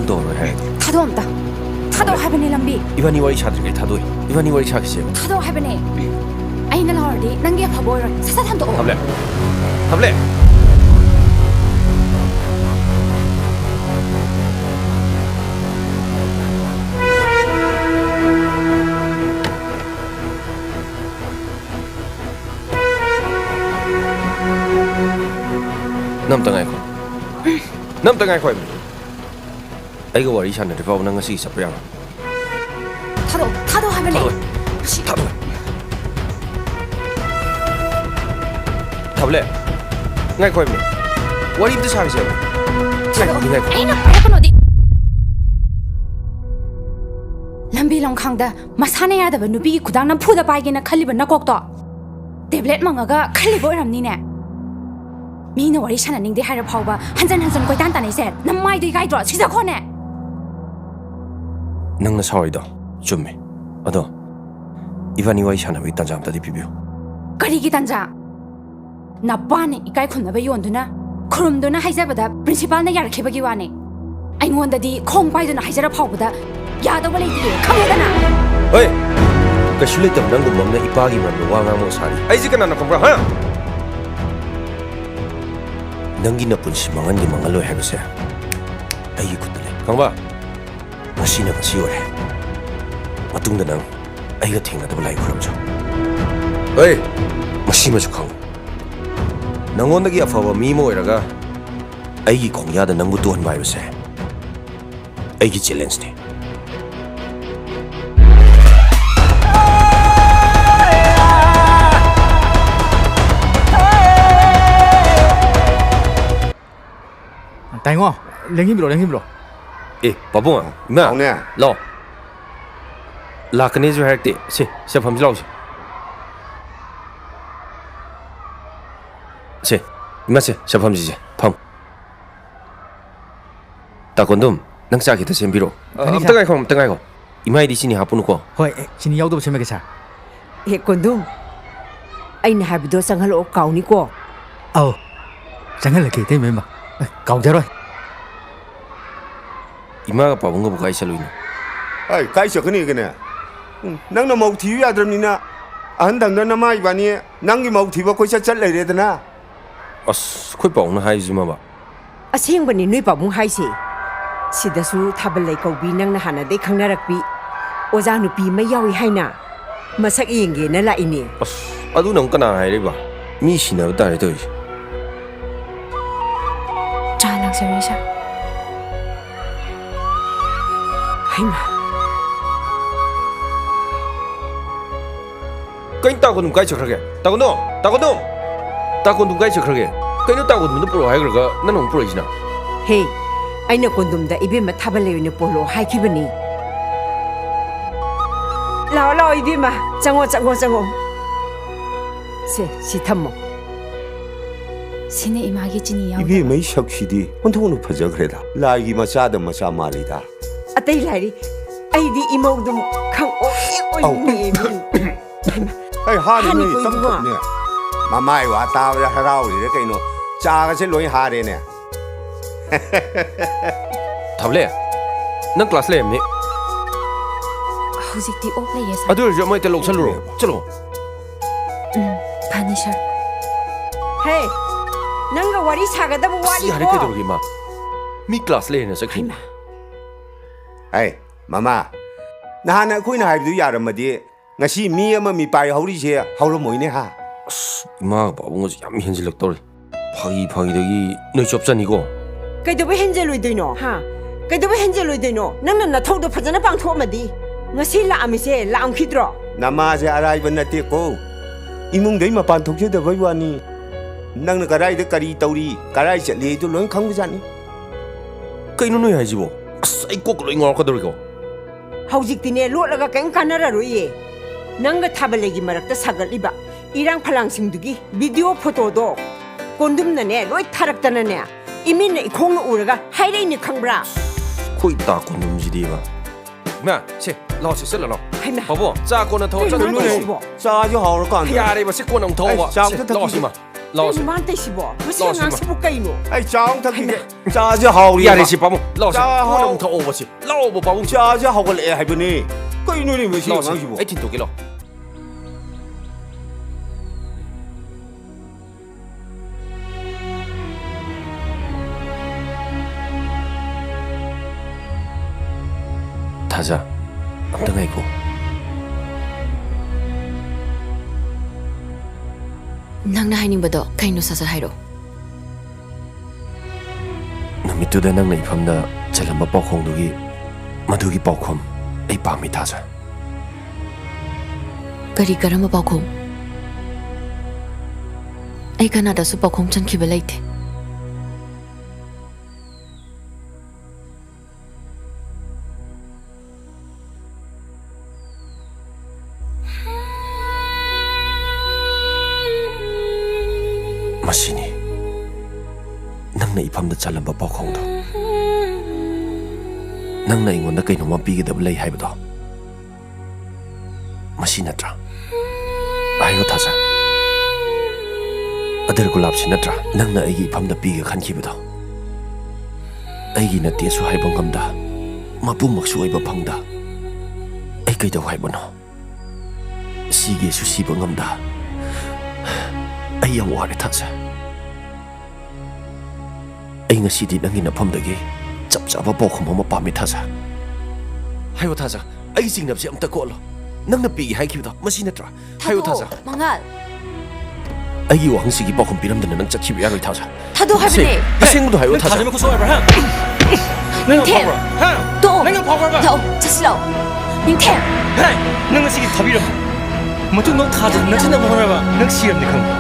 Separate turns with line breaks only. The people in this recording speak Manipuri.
ꯊꯥꯗꯣꯛꯑꯔꯣꯏ ꯍꯥꯏꯔꯗꯤ
ꯊꯥꯗꯣꯛꯑꯝꯇ ꯊꯥꯗꯣꯛ ꯍꯥꯏꯕꯅꯦ ꯂꯝꯕꯤ
이반이 와리 샤드리게 타도이 이반이 와리 샤기세
ꯊꯥꯗꯣꯛ ꯍꯥꯏꯕꯅꯦ ꯑꯩꯅ ꯂꯥꯎꯔꯗꯤ ꯅꯪꯒꯤ ꯑꯐꯕ ꯑꯣꯏꯔꯣꯏ ꯁꯠ ꯁꯠ ꯍꯟꯗꯣꯛꯑꯣ
탑래 탑래 남당아이코 남당아이코 아이가 와리 샤는데 바보 난 것이 있어 야ꯊꯥꯗꯣꯛ
ꯍꯥꯏꯕꯅꯦ
타도이 탑래 ngaiko ibne wari imte 샤기세 ngaiko
ꯑꯩꯅ ꯍꯥꯏꯔꯛꯀꯅꯣꯗꯤ ꯂꯝꯕꯤ ꯂꯝꯈꯥꯡꯗ ꯃꯁꯥꯅ ꯌꯥꯗꯕ ꯅꯨꯄꯤꯒꯤ ꯈꯨꯗꯥꯡ ꯅꯝꯐꯨꯗ ꯄꯥꯏꯒꯦꯅ ꯈꯜꯂꯤꯕ ꯅꯀꯣꯛꯇꯣ ꯇꯦꯕ꯭ꯂꯦꯠ ꯃꯪꯉꯒ ꯈꯜꯂꯤꯕ ꯑꯣꯏꯔꯝꯅꯤꯅꯦ ꯃꯤꯅ ꯋꯥꯔꯤ ꯁꯥꯟꯅꯅꯤꯡꯗꯦ ꯍꯥꯏꯔ ꯐꯥꯎꯕ ꯍꯟꯖꯟ ꯍꯟꯖꯟ ꯀꯣꯏꯇꯥꯟ ꯇꯥꯟꯅꯩꯁꯦ ꯅꯃꯥꯏꯗꯣ ꯏꯀꯥꯏꯗ꯭ꯔꯣ ꯁꯤꯖꯈꯣꯅꯦ
ꯅꯪꯅ ꯁꯥꯎꯔꯤꯗꯣ ꯆꯨꯝꯃꯦ ꯑꯗꯣ 이반이 와리 샤나ꯕꯒꯤ ꯇꯥꯟꯖꯥ ꯑꯝꯇꯗꯤ ꯄꯤꯕꯤꯌꯨ
ꯀꯔꯤꯒꯤ ꯇꯥꯟꯖꯥ ꯅꯄꯥꯅ ꯏꯀꯥꯏ ꯈꯨꯝꯅꯕ ꯌꯣꯟꯗꯨꯅ ꯈꯨꯔꯨꯝꯗꯨꯅ ꯍꯥꯏꯖꯕꯗ ꯄ꯭ꯔꯤꯟꯁꯤꯄꯥꯜꯅ ꯌꯥꯔꯛꯈꯤꯕꯒꯤ ꯋꯥꯅꯤ ꯑꯩꯉꯣꯟꯗꯗꯤ ꯈꯣꯡ ꯄꯥꯏꯗꯨꯅ ꯍꯥꯏꯖꯔ ꯐꯥꯎꯕꯗ ꯌꯥꯗꯧꯕ ꯂꯩꯇꯦ ꯈꯪꯉꯦꯗꯅ
ꯍꯣꯏ ꯀꯩꯁꯨ ꯂꯩꯇꯕ ꯅꯪꯒꯨꯝꯕ ꯑꯃꯅ ꯏꯄꯥꯒꯤ ꯃꯔꯝꯗ ꯋꯥ ꯉꯥꯡꯕ ꯁꯥꯔꯤ ꯑꯩꯁꯦ ꯀꯅꯥꯅ ꯈꯪꯕ꯭ꯔꯥ ꯍꯥ ꯅꯪꯒꯤ ꯅꯄꯨꯟꯁꯤ ꯃꯥꯡꯍꯟꯒꯤ ꯃꯥꯡꯍꯜꯂꯣꯏ ꯍꯥꯏꯕꯁꯦ ꯑꯩꯒꯤ ꯈꯨꯠꯇ ꯂꯩ ꯈꯪꯕ ꯉꯁꯤꯅ ꯉꯁꯤ ꯑꯣꯏꯔꯦ ꯃꯇꯨꯡꯗ ꯅꯪ ꯑꯩꯒ ꯊꯦꯡꯅꯗꯕ ꯂꯥꯏ ꯈꯨꯔꯨꯝꯖꯧ ꯍꯣꯏ ꯃꯁꯤꯃꯁꯨ ꯈꯪꯉꯨ ꯅꯪꯉꯣꯟꯗꯒꯤ ꯑꯐꯕ ꯃꯤ ꯑꯃ ꯑꯣꯏꯔꯒ ꯑꯩꯒꯤ ꯈꯣꯡꯌꯥꯗ ꯅꯪꯕꯨ ꯇꯣꯍꯟꯕ ꯍꯥꯏꯕꯁꯦ ꯑꯩꯒꯤ ꯆꯦꯂꯦꯟꯖꯅꯤ
ꯇꯥꯏꯉꯣ ꯂꯦꯡꯍꯤꯟꯕ꯭ꯔꯣ
ꯑꯦ ꯄꯥꯕꯨꯡ ꯏꯃꯥ
ꯍꯥꯎꯅꯦ
ꯂꯥꯛꯑꯣ ꯂꯥꯛꯀꯅꯤꯁꯨ ꯍꯥꯏꯔꯛꯇꯦ ꯁꯦ ꯐꯝꯁꯤ ꯂꯥꯛꯎꯁꯦ ꯁꯦ 이마세 샤팜지지 팜 따건돔 낭짜 기타 셈비로 엄ጠ가이고 이마이디 신이 하쁘누고
ꯍꯣꯏ ꯁꯤꯅꯤ ꯌꯥꯎꯗꯕ ꯁꯦꯝꯃꯒꯦ ꯁꯥꯔ
ꯍꯦ ꯀꯣꯟꯗꯨꯝ ꯑꯩꯅ ꯍꯥꯏꯕꯗꯣ ꯆꯪꯍꯜꯂꯛꯑꯣ ꯀꯥꯎꯅꯤꯀꯣ
ꯑꯧ ꯆꯪꯍꯜꯂꯛꯀꯦ ꯏꯇꯩꯃ ꯀꯥꯎꯖꯔꯣꯏ
이마가 빠bun가 보가 이살로이노
ꯑꯩ ꯀꯥꯏ ꯆꯠꯀꯅꯤ ꯀꯅꯦ ꯅꯪꯅ ꯃꯧ ꯊꯤꯌꯨ ꯌꯥꯗ꯭ꯔꯕꯅꯤꯅ ꯑꯍꯟꯗꯪꯗ ꯅꯃꯥ ꯏꯕꯥꯅꯤ ꯅꯪꯒꯤ ꯃꯧ ꯊꯤꯕ ꯀꯣꯏꯆꯠ ꯆꯠ ꯂꯩꯔꯦꯗꯅ
ꯑꯁ ꯑꯩꯈꯣꯏ ꯄꯥꯎꯅ ꯍꯥꯏꯖꯤꯃꯕ
ꯑꯁꯦꯡꯕꯅꯤ ꯅꯣꯏ ꯄꯥꯕꯨꯡ ꯍꯥꯏꯁꯦ ꯁꯤꯗꯁꯨ ꯊꯥꯕꯜ ꯂꯩ ꯀꯧꯕꯤ ꯅꯪꯅ ꯍꯥꯟꯅꯗꯩ ꯈꯪꯅꯔꯛꯄꯤ ꯑꯣꯖꯥ ꯅꯨꯄꯤ ꯑꯃ ꯌꯥꯎꯏ ꯍꯥꯏꯅ ꯃꯁꯛ ꯌꯦꯡꯒꯦꯅ ꯂꯥꯛꯏꯅꯦ
ꯑꯁ ꯑꯗꯨ ꯅꯪ ꯀꯅꯥ ꯍꯥꯏꯔꯤꯕ ꯃꯤ ꯁꯤꯅꯕ ꯇꯥꯔꯦ ꯇꯧꯔꯤꯁꯦ
ꯆꯥ ꯂꯥꯛꯆꯔꯦ ꯁꯥꯔ
ꯍꯩꯃꯥ
ꯀꯩꯅꯣ 따건돔 ꯀꯥꯏ ꯆꯠꯈ꯭ꯔꯒꯦ 따건돔 ꯀꯥꯏ ꯆꯠꯈ꯭ꯔꯒꯦ ꯀꯩꯅꯣ 따건돔ꯗ ꯄꯨꯔꯛꯑꯣ ꯍꯥꯏꯈ꯭ꯔꯒ ꯅꯪ ꯑꯃꯨꯛ ꯄꯨꯔꯛꯏꯁꯤꯅ
ꯍꯦ ꯑꯩꯅ ꯀꯣꯟꯗꯨꯝꯗ 이ꯕꯦꯝꯃ ꯊꯥꯕꯜ ꯂꯩ ꯑꯣꯏꯅ ꯄꯣꯂꯣ ꯍꯥꯏꯈꯤꯕꯅꯤ ꯂꯥꯛꯑꯣ 이ꯕꯦꯝꯃ ꯆꯪꯉꯣ ꯁꯤ ꯊꯝꯃꯣ
ꯁꯤꯅ ꯏꯃꯥꯒꯤ ꯆꯤꯅꯤ ꯌꯥꯎꯗꯕ
이ቤꯃꯩ ꯁꯛꯁꯤꯗꯤ ꯑꯣꯟꯊꯣꯛꯅ ꯐꯖꯈ꯭ꯔꯦꯗ ꯂꯥꯏꯒꯤ ꯃꯆꯥꯗ ꯃꯆꯥ ꯃꯥꯜꯂꯤꯗ
ꯑꯇꯩ ꯂꯥꯏꯔꯤ ꯑꯩꯗꯤ ꯏꯃꯧꯗꯨꯝ ꯈꯪꯑꯣꯏꯅꯦ
ꯑꯩ ꯍꯥꯔꯤꯅꯦ
ꯍꯥꯟꯅ
ꯇꯝꯊꯣꯛꯅꯦ ꯃꯃꯥꯏ ꯋꯥ ꯇꯥꯕꯗ ꯍꯔꯥꯎꯔꯤꯔꯦ ꯀꯩꯅꯣ ꯆꯥꯒꯁꯦ ꯂꯣꯏ ꯍꯥꯔꯦꯅꯦ
ꯊꯥꯕꯂꯦ ꯅꯪ ꯀ꯭ꯂꯥꯁ ꯂꯩꯔꯝꯅꯤ
ꯍꯧꯖꯤꯛꯇꯤ ꯑꯣꯞ ꯂꯩꯌꯦ ꯁꯥꯔ
ꯑꯗꯨ ꯑꯣꯏꯔꯁꯨ ꯑꯃ ꯍꯦꯛꯇ ꯂꯧꯁꯜꯂꯨꯔꯣ ꯆꯠꯂꯣ
ꯐꯅꯤ ꯁꯥꯔ
ꯍꯦ ꯅꯪꯒ ꯋꯥꯔꯤ ꯁꯥꯒꯗꯕ
ꯑꯁ ꯌꯥꯔꯦ
ꯋꯥꯔꯤꯀꯣ
ꯀꯩꯗꯧꯔꯒꯦ ꯃꯥ ꯃꯤ ꯀ꯭ꯂꯥꯁ ꯂꯩꯔꯦꯅ ꯆꯠꯈꯤꯅꯤ
ꯑꯩ ꯃꯃꯥ ꯅꯍꯥꯟ ꯑꯩꯈꯣꯏꯅ ꯍꯥꯏꯕꯗꯨ ꯌꯥꯔꯝꯃꯗꯤ ꯉꯁꯤ ꯃꯤ ꯑꯃ ꯃꯤꯄꯥꯏ ꯍꯧꯔꯤꯁꯦ ꯍꯧꯔꯝꯃꯣꯏꯅꯦ ꯍꯥ
ꯑꯁ ꯏꯃꯥꯒ ꯄꯥꯕꯨꯡꯒꯁꯨ ꯌꯥꯝ ꯍꯦꯟꯖꯤꯜꯂꯛꯇꯧꯔꯦ ꯐꯥꯒꯤꯗꯒꯤ ꯅꯣꯏ ꯆꯣꯞꯆꯅꯤꯀꯣ
ꯀꯩꯗꯧꯕ ꯍꯦꯟꯖꯜꯂꯣꯏꯗꯣꯏꯅꯣ ꯍꯥ ꯀꯩꯗꯧꯕ ꯍꯦꯟꯖꯜꯂꯣꯏꯗꯣꯏꯅꯣ ꯅꯪꯅ ꯅꯊꯧꯗꯣ ꯐꯖꯅ ꯄꯥꯡꯊꯣꯛꯑꯝꯃꯗꯤ ꯉꯁꯤ ꯂꯥꯛꯑꯝꯃꯤꯁꯦ ꯂꯥꯛꯑꯝꯈꯤꯗ꯭ꯔꯣ
ꯅꯃꯥꯁꯦ ꯑꯔꯥꯏꯕ ꯅꯠꯇꯦꯀꯣ ꯏꯃꯨꯡꯗꯩ ꯃꯄꯥꯟ ꯊꯣꯛꯆꯗꯕꯩ ꯋꯥꯅꯤ ꯅꯪꯅ ꯀꯗꯥꯏꯗ ꯀꯔꯤ ꯇꯧꯔꯤ ꯀꯗꯥꯏ ꯆꯠꯂꯤ ꯑꯗꯨ ꯂꯣꯏ ꯈꯪꯕꯖꯥꯠꯅꯤ
ꯀꯩꯅꯣ ꯅꯣꯏ ꯍꯥꯏꯁꯤꯕꯣ ꯑꯁ ꯑꯩ ꯀꯣꯛꯀ ꯂꯣꯏ ꯉꯥꯎꯔꯛꯀꯗꯧꯔꯤꯀꯣ
ꯍꯧꯖꯤꯛꯇꯤꯅꯦ ꯂꯣꯠꯂꯒ ꯀꯩꯝ ꯀꯥꯟꯅꯔꯔꯣꯏꯌꯦ ꯅꯪꯒ ꯊꯥꯕꯜꯂꯩꯒꯤ ꯃꯔꯛꯇ ꯁꯥꯒꯠꯂꯤꯕ ꯏꯔꯥꯡ ꯐꯂꯥꯡꯁꯤꯡꯗꯨꯒꯤ ꯚꯤꯗꯤꯑꯣ ꯐꯣꯇꯣꯗꯣ ꯀꯣꯟꯗꯨꯝꯅꯅꯦ ꯂꯣꯏ ꯊꯥꯔꯛꯇꯅꯅꯦ ꯏꯃꯤꯠꯅ ꯏꯈꯣꯡꯅ ꯎꯔꯒ ꯍꯥꯏꯔꯛꯏꯅꯦ ꯈꯪꯕ꯭ꯔꯥ
ꯑꯩꯈꯣꯏ ꯇꯥ ꯀꯣꯟꯗꯨꯝꯁꯤꯗꯤꯕ ꯏꯃꯥ ꯁꯦ ꯂꯥꯛꯑꯣ ꯁꯦ ꯆꯠꯂꯣ
ꯍꯩꯃꯥ
ꯄꯥꯕꯨꯡ ꯆꯥ ꯀꯣꯟꯅ ꯊꯧ
ꯀꯩꯅꯣ
ꯆꯠꯂꯣ
ꯍꯥꯏꯁꯤꯕꯣ?
ꯆꯥꯁꯨ ꯍꯥꯎꯔꯀꯥꯟꯗ
ꯌꯥꯔꯦꯕ ꯁꯤ ꯀꯣꯟꯅ ꯑꯃꯨꯛ ꯊꯧꯕ
ꯆꯥꯛꯇ
ꯂꯥꯛꯑꯣ ꯁꯤꯃ ꯂꯥꯎꯁꯦ
ꯃꯥꯟꯇꯩꯁꯤꯕꯣ ꯃꯁꯤ
ꯂꯥꯎꯁꯦ,
ꯑꯉꯥꯡꯁꯤꯕꯨ ꯀꯩꯅꯣ
ꯑꯩ ꯆꯥ ꯑꯃ ꯊꯛꯈꯤꯒꯦ ꯆꯥꯁꯦ ꯍꯥꯎꯔꯤ
ꯌꯥꯔꯦ ꯁꯤ ꯄꯥꯕꯨꯡ ꯂꯥꯎꯁꯦ
ꯆꯥ
ꯀꯣꯟꯅ
ꯍꯥꯎ
ꯑꯃꯨꯛ ꯊꯛꯑꯣꯕ ꯁꯤ ꯂꯥꯎꯕ ꯄꯥꯕꯨꯡ
ꯆꯥꯁꯦ ꯍꯧꯒꯠꯂꯛꯑꯦ ꯍꯥꯏꯕꯅꯦ ꯀꯩꯅꯣꯅꯦ ꯃꯁꯤ
ꯂꯥꯎꯁꯦ
ꯑꯉꯥꯡꯁꯤꯕꯨ
ꯑꯩ ꯊꯤꯟꯇꯣꯛꯀꯦ ꯂꯥꯎ 타자 amtang ai ko
ꯅꯪꯅ ꯍꯥꯏꯅꯤꯡꯕꯗꯣ ꯀꯩꯅꯣ ꯁꯠ-ꯁꯠ ꯍꯥꯏꯔꯣ
ꯅꯨꯃꯤꯠꯇꯨꯗ ꯅꯪꯅ ꯏꯐꯝꯗ ꯆꯠꯂꯝꯕ ꯄꯥꯎꯈꯣꯡꯗꯨꯒꯤ ꯃꯗꯨꯒꯤ ꯄꯥꯎꯈꯨꯝ ꯑꯩ ꯄꯥꯝꯃꯤ ꯊꯥꯖ
ꯀꯔꯤ ꯀꯔꯝꯕ ꯄꯥꯎꯈꯨꯝ ꯑꯩ ꯀꯅꯥꯗꯁꯨ ꯄꯥꯎꯈꯨꯝ ꯆꯟꯈꯤꯕ ꯂꯩꯇꯦ
ꯃꯁꯤꯅꯤ ꯅꯪꯅ ꯏꯐꯝꯗ ꯆꯠꯂꯝꯕ ꯄꯥꯎꯈꯣꯡꯗꯣ ꯅꯪꯅ ꯑꯩꯉꯣꯟꯗ ꯀꯩꯅꯣꯝꯃ ꯄꯤꯒꯗꯕ ꯂꯩ ꯍꯥꯏꯕꯗꯣ ꯃꯁꯤ ꯅꯠꯇ꯭ꯔꯥ ꯍꯥꯏꯌꯣ ꯊꯥꯖ ꯑꯗꯔ ꯒꯨꯂꯥꯞꯁꯤ ꯅꯠꯇ꯭ꯔꯥ ꯅꯪꯅ ꯑꯩꯒꯤ ꯏꯐꯝꯗ ꯄꯤꯒꯦ ꯈꯟꯈꯤꯕꯗꯣ ꯑꯩꯒꯤ ꯅꯠꯇꯦꯁꯨ ꯍꯥꯏꯕ ꯉꯝꯗ ꯃꯄꯨꯃꯛꯁꯨ ꯑꯣꯏꯕ ꯐꯪꯗ ꯑꯩ ꯀꯩꯗꯧ ꯍꯥꯏꯕꯅꯣ ꯁꯤꯒꯦꯁꯨ ꯁꯤꯕ ꯉꯝꯗ ꯑꯩ ꯌꯥꯝ ꯋꯥꯔꯦ ꯊꯥꯖ ꯑꯩ ꯉꯁꯤꯗꯤ ꯅꯪꯒꯤ ꯅꯐꯝꯗꯒꯤ ꯆꯞ ꯆꯥꯕ ꯄꯥꯎꯈꯨꯝ ꯑꯃ ꯄꯥꯝꯃꯤ ꯊꯥꯖ ꯍꯥꯏꯌꯣ ꯊꯥꯖ ꯑꯩꯒꯤ ꯆꯤꯡꯅꯕꯁꯦ ꯑꯝꯇ ꯀꯣꯠꯂꯣ ꯅꯪꯅ ꯄꯤꯒꯦ ꯍꯥꯏꯈꯤꯕꯗꯣ ꯃꯁꯤ ꯅꯠꯇ꯭ꯔꯥ ꯍꯥꯏꯌꯣ ꯊꯥꯖ
ꯃꯉꯥꯜ
ꯑꯩꯒꯤ ꯋꯥꯍꯪꯁꯤꯒꯤ ꯄꯥꯎꯈꯨꯝ ꯄꯤꯔꯝꯗꯅ ꯅꯪ ꯆꯠꯈꯤꯕ ꯌꯥꯔꯣꯏ ꯊꯥꯖ
ꯊꯥꯗꯣ ꯍꯥꯏꯕꯅꯦ
ꯑꯁꯦꯡꯕꯗꯣ ꯍꯥꯏꯌꯣ ꯊꯥꯖ
ꯅꯤꯡꯊꯦꯝ ꯇꯣꯛꯑꯣ ꯂꯥꯛꯑꯣ ꯆꯠꯁꯤ ꯂꯥꯛꯑꯣ ꯅꯤꯡꯊꯦꯝ
ꯅꯪ ꯉꯁꯤꯒꯤ ꯊꯥꯕꯤꯔꯝꯃꯣ ꯃꯇꯨꯡꯗ ꯊꯥꯗ ꯅꯛꯁꯤꯟꯅꯕ ꯍꯣꯠꯅꯕ ꯅꯪ ꯁꯤꯔꯝꯅꯤ ꯈꯪꯕ